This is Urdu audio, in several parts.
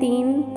3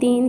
3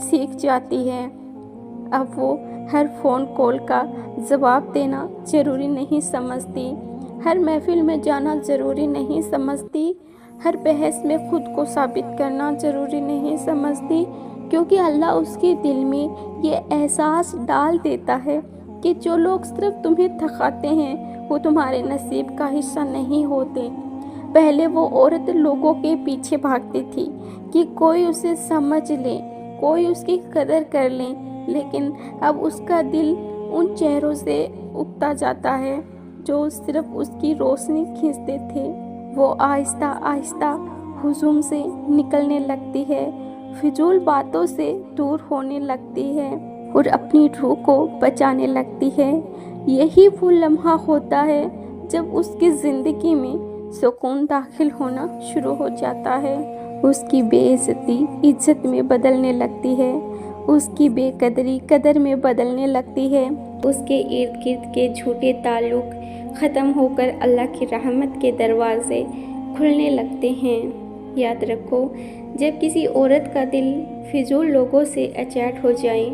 سیکھ جاتی ہے۔ اب وہ ہر فون کال کا جواب دینا ضروری نہیں سمجھتی، ہر محفل میں جانا ضروری نہیں سمجھتی، ہر بحث میں خود کو ثابت کرنا ضروری نہیں سمجھتی، کیونکہ اللہ اس کے دل میں یہ احساس ڈال دیتا ہے کہ جو لوگ صرف تمہیں تھکاتے ہیں وہ تمہارے نصیب کا حصہ نہیں ہوتے۔ پہلے وہ عورت لوگوں کے پیچھے بھاگتی تھی کہ کوئی اسے سمجھ لے، کوئی اس کی قدر کر لے، لیکن اب اس کا دل ان چہروں سے اگتا جاتا ہے جو صرف اس کی روشنی کھینچتے تھے۔ وہ آہستہ آہستہ ہجوم سے نکلنے لگتی ہے، فضول باتوں سے دور ہونے لگتی ہے اور اپنی روح کو بچانے لگتی ہے۔ یہی وہ لمحہ ہوتا ہے جب اس کی زندگی میں سکون داخل ہونا شروع ہو جاتا ہے۔ اس کی بے عزتی عزت میں بدلنے لگتی ہے، اس کی بے قدری قدر میں بدلنے لگتی ہے، اس کے ارد گرد کے جھوٹے تعلق ختم ہو کر اللہ کی رحمت کے دروازے کھلنے لگتے ہیں۔ یاد رکھو، جب کسی عورت کا دل فضول لوگوں سے اچاٹ ہو جائے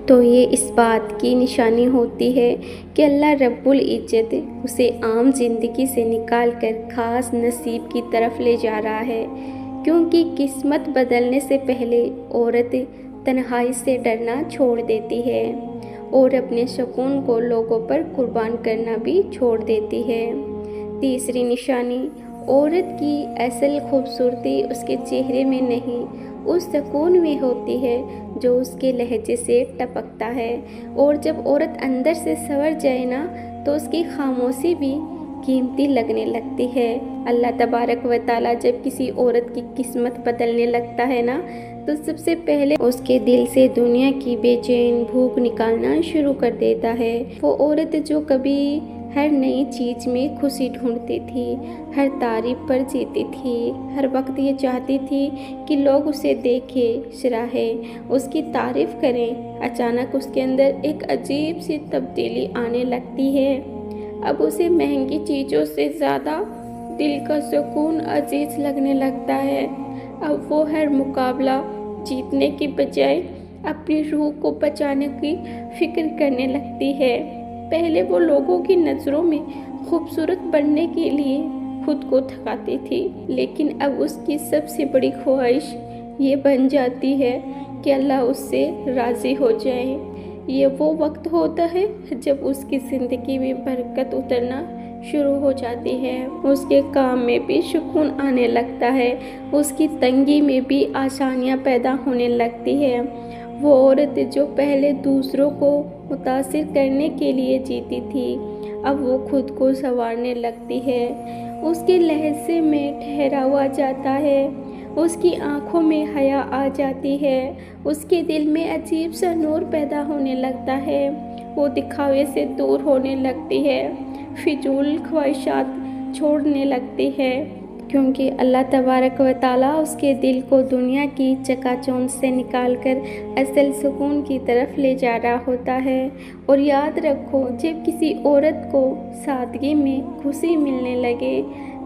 تو یہ اس بات کی نشانی ہوتی ہے کہ اللہ رب العزت اسے عام زندگی سے نکال کر خاص نصیب کی طرف لے جا رہا ہے، کیونکہ قسمت بدلنے سے پہلے عورت تنہائی سے ڈرنا چھوڑ دیتی ہے اور اپنے سکون کو لوگوں پر قربان کرنا بھی چھوڑ دیتی ہے۔ تیسری نشانی، عورت کی اصل خوبصورتی اس کے چہرے میں نہیں، اس سکون میں ہوتی ہے جو اس کے لہجے سے ٹپکتا ہے، اور جب عورت اندر سے سنور جائے نا تو اس کی خاموشی بھی قیمتی لگنے لگتی ہے۔ اللہ تبارک و تعالیٰ جب کسی عورت کی قسمت بدلنے لگتا ہے نا تو سب سے پہلے اس کے دل سے دنیا کی بے چین بھوک نکالنا شروع کر دیتا ہے۔ وہ عورت جو کبھی ہر نئی چیز میں خوشی ڈھونڈتی تھی، ہر تعریف پر جیتی تھی، ہر وقت یہ چاہتی تھی کہ لوگ اسے دیکھیں، سراہیں، اس کی تعریف کریں، اچانک اس کے اندر ایک عجیب سی تبدیلی آنے لگتی ہے۔ اب اسے مہنگی چیزوں سے زیادہ دل کا سکون عزیز لگنے لگتا ہے۔ اب وہ ہر مقابلہ جیتنے کی بجائے اپنی روح کو بچانے کی فکر کرنے لگتی ہے۔ پہلے وہ لوگوں کی نظروں میں خوبصورت بننے کے لیے خود کو تھکاتی تھی، لیکن اب اس کی سب سے بڑی خواہش یہ بن جاتی ہے کہ اللہ اس سے راضی ہو جائے۔ یہ وہ وقت ہوتا ہے جب اس کی زندگی میں برکت اترنا شروع ہو جاتی ہے، اس کے کام میں بھی سکون آنے لگتا ہے، اس کی تنگی میں بھی آسانیاں پیدا ہونے لگتی ہے۔ وہ عورت جو پہلے دوسروں کو متاثر کرنے کے لیے جیتی تھی، اب وہ خود کو سنوارنے لگتی ہے، اس کے لہجے میں ٹھہراؤ آ جاتا ہے، اس کی آنکھوں میں حیا آ جاتی ہے، اس کے دل میں عجیب سا نور پیدا ہونے لگتا ہے، وہ دکھاوے سے دور ہونے لگتی ہے، فضول خواہشات چھوڑنے لگتی ہے، کیونکہ اللہ تبارک و تعالیٰ اس کے دل کو دنیا کی چکا چوند سے نکال کر اصل سکون کی طرف لے جا رہا ہوتا ہے۔ اور یاد رکھو، جب کسی عورت کو سادگی میں خوشی ملنے لگے،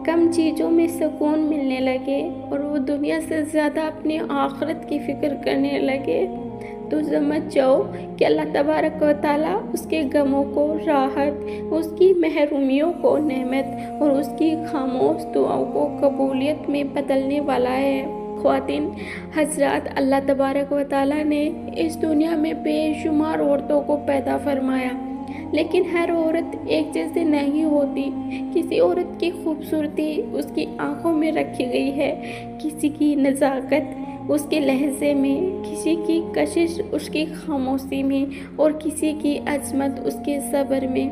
کم چیزوں میں سکون ملنے لگے اور وہ دنیا سے زیادہ اپنی آخرت کی فکر کرنے لگے، تو سمجھ جاؤ کہ اللہ تبارک و تعالیٰ اس کے غموں کو راحت، اس کی محرومیوں کو نعمت اور اس کی خاموش دعاؤں کو قبولیت میں بدلنے والا ہے۔ خواتین حضرات، اللہ تبارک و تعالیٰ نے اس دنیا میں بے شمار عورتوں کو پیدا فرمایا، لیکن ہر عورت ایک جیسے نہیں ہوتی۔ کسی عورت کی خوبصورتی اس کی آنکھوں میں رکھی گئی ہے، کسی کی نزاکت اس کے لہجے میں، کسی کی کشش اس کی خاموشی میں اور کسی کی عظمت اس کے صبر میں۔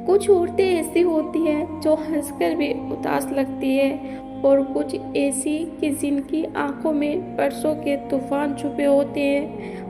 کچھ عورتیں ایسی ہوتی ہیں جو ہنس کر بھی اداس لگتی ہے، اور کچھ ایسی کہ جن کی آنکھوں میں برسوں کے طوفان چھپے ہوتے ہیں،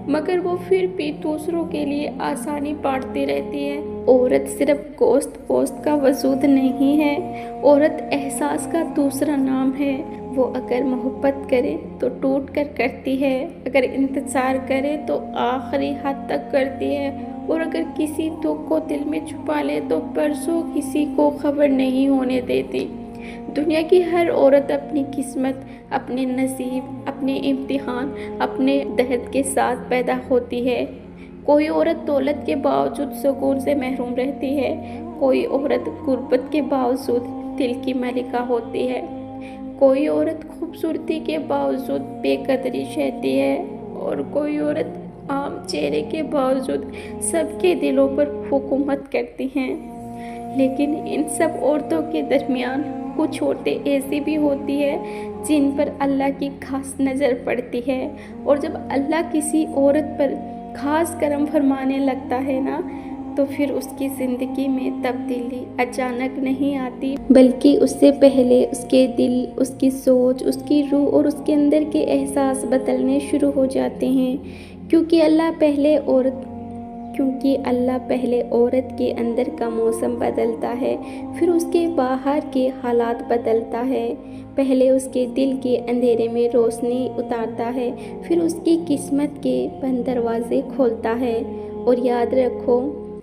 مگر وہ پھر بھی دوسروں کے لیے آسانی بانٹتی رہتی ہے۔ عورت صرف گوشت پوست کا وجود نہیں ہے، عورت احساس کا دوسرا نام ہے۔ وہ اگر محبت کرے تو ٹوٹ کر کرتی ہے، اگر انتظار کرے تو آخری حد تک کرتی ہے، اور اگر کسی دکھ کو دل میں چھپا لے تو برسوں کسی کو خبر نہیں ہونے دیتی۔ دنیا کی ہر عورت اپنی قسمت، اپنے نصیب، اپنے امتحان، اپنے درد کے ساتھ پیدا ہوتی ہے۔ کوئی عورت دولت کے باوجود سکون سے محروم رہتی ہے، کوئی عورت غربت کے باوجود دل کی ملکہ ہوتی ہے، کوئی عورت خوبصورتی کے باوجود بے قدری سہتی ہے، اور کوئی عورت عام چہرے کے باوجود سب کے دلوں پر حکومت کرتی ہیں۔ لیکن ان سب عورتوں کے درمیان کچھ عورتیں ایسی بھی ہوتی ہے جن پر اللہ کی خاص نظر پڑتی ہے، اور جب اللہ کسی عورت پر خاص کرم فرمانے لگتا ہے نا، تو پھر اس کی زندگی میں تبدیلی اچانک نہیں آتی، بلکہ اس سے پہلے اس کے دل، اس کی سوچ، اس کی روح اور اس کے اندر کے احساس بدلنے شروع ہو جاتے ہیں، کیونکہ اللہ پہلے عورت کے اندر کا موسم بدلتا ہے، پھر اس کے باہر کے حالات بدلتا ہے، پہلے اس کے دل کے اندھیرے میں روشنی اتارتا ہے، پھر اس کی قسمت کے بند دروازے کھولتا ہے۔ اور یاد رکھو،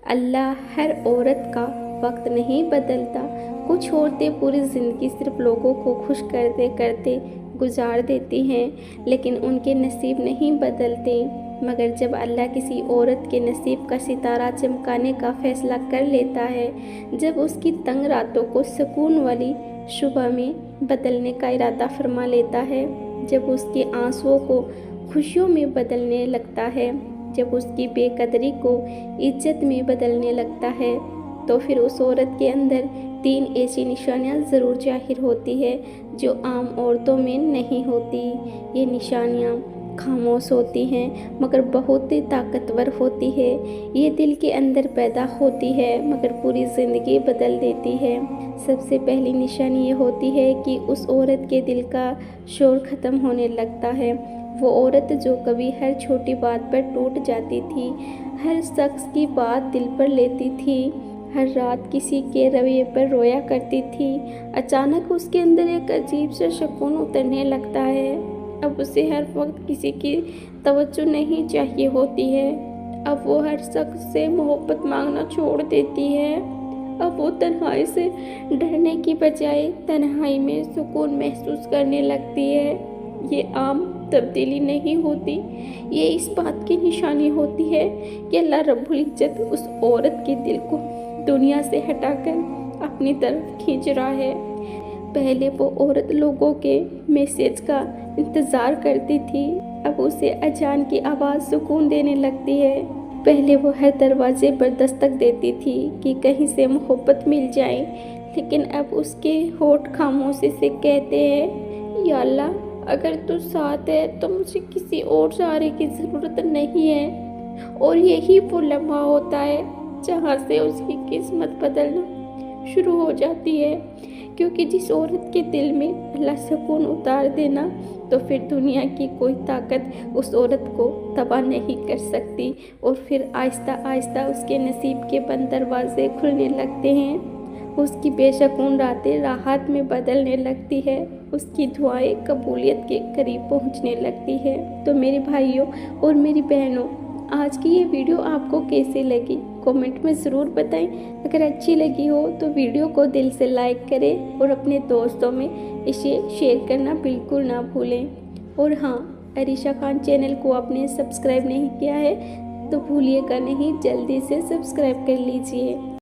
اللہ ہر عورت کا وقت نہیں بدلتا۔ کچھ عورتیں پوری زندگی صرف لوگوں کو خوش کرتے کرتے گزار دیتی ہیں، لیکن ان کے نصیب نہیں بدلتے۔ مگر جب اللہ کسی عورت کے نصیب کا ستارہ چمکانے کا فیصلہ کر لیتا ہے، جب اس کی تنگ راتوں کو سکون والی صبح میں بدلنے کا ارادہ فرما لیتا ہے، جب اس کے آنسوؤں کو خوشیوں میں بدلنے لگتا ہے، جب اس کی بے قدری کو عزت میں بدلنے لگتا ہے، تو پھر اس عورت کے اندر 3 ایسی نشانیاں ضرور ظاہر ہوتی ہے جو عام عورتوں میں نہیں ہوتی۔ یہ نشانیاں خاموش ہوتی ہیں مگر بہت ہی طاقتور ہوتی ہے۔ یہ دل کے اندر پیدا ہوتی ہے مگر پوری زندگی بدل دیتی ہے۔ سب سے پہلی نشانی یہ ہوتی ہے کہ اس عورت کے دل کا شور ختم ہونے لگتا ہے۔ وہ عورت جو کبھی ہر چھوٹی بات پر ٹوٹ جاتی تھی، ہر شخص کی بات دل پر لیتی تھی، ہر رات کسی کے رویے پر رویا کرتی تھی، اچانک اس کے اندر ایک عجیب سا سکون اترنے لگتا ہے۔ اب اسے ہر وقت کسی کی توجہ نہیں چاہیے ہوتی ہے، اب وہ ہر شخص سے محبت مانگنا چھوڑ دیتی ہے، اب وہ تنہائی سے ڈرنے کی بجائے تنہائی میں سکون محسوس کرنے لگتی ہے۔ یہ عام تبدیلی نہیں ہوتی، یہ اس بات کی نشانی ہوتی ہے کہ اللہ رب العزت اس عورت کے دل کو دنیا سے ہٹا کر اپنی طرف کھینچ رہا ہے۔ پہلے وہ عورت لوگوں کے میسج کا انتظار کرتی تھی، اب اسے اذان کی آواز سکون دینے لگتی ہے۔ پہلے وہ ہر دروازے پر دستک دیتی تھی کہ کہیں سے محبت مل جائے، لیکن اب اس کے ہونٹ خاموشی سے کہتے ہیں، یا اللہ اگر تو ساتھ ہے تو مجھے کسی اور سہارے کی ضرورت نہیں ہے۔ اور یہی وہ لمحہ ہوتا ہے جہاں سے اس کی قسمت بدلنا شروع ہو جاتی ہے، کیونکہ جس عورت کے دل میں اللہ سکون اتار دینا، تو پھر دنیا کی کوئی طاقت اس عورت کو تباہ نہیں کر سکتی، اور پھر آہستہ آہستہ اس کے نصیب کے بند دروازے کھلنے لگتے ہیں، اس کی بے سکون راتیں راحت میں بدلنے لگتی ہے، اس کی دعائیں قبولیت کے قریب پہنچنے لگتی ہے۔ تو میرے بھائیوں اور میری بہنوں، آج کی یہ ویڈیو آپ کو کیسی لگی کمنٹ میں ضرور بتائیں۔ اگر اچھی لگی ہو تو ویڈیو کو دل سے لائک کریں اور اپنے دوستوں میں اسے شیئر کرنا بالکل نہ بھولیں۔ اور ہاں، عریشہ خان چینل کو آپ نے سبسکرائب نہیں کیا ہے تو بھولیے گا نہیں، جلدی سے سبسکرائب کر لیجئے۔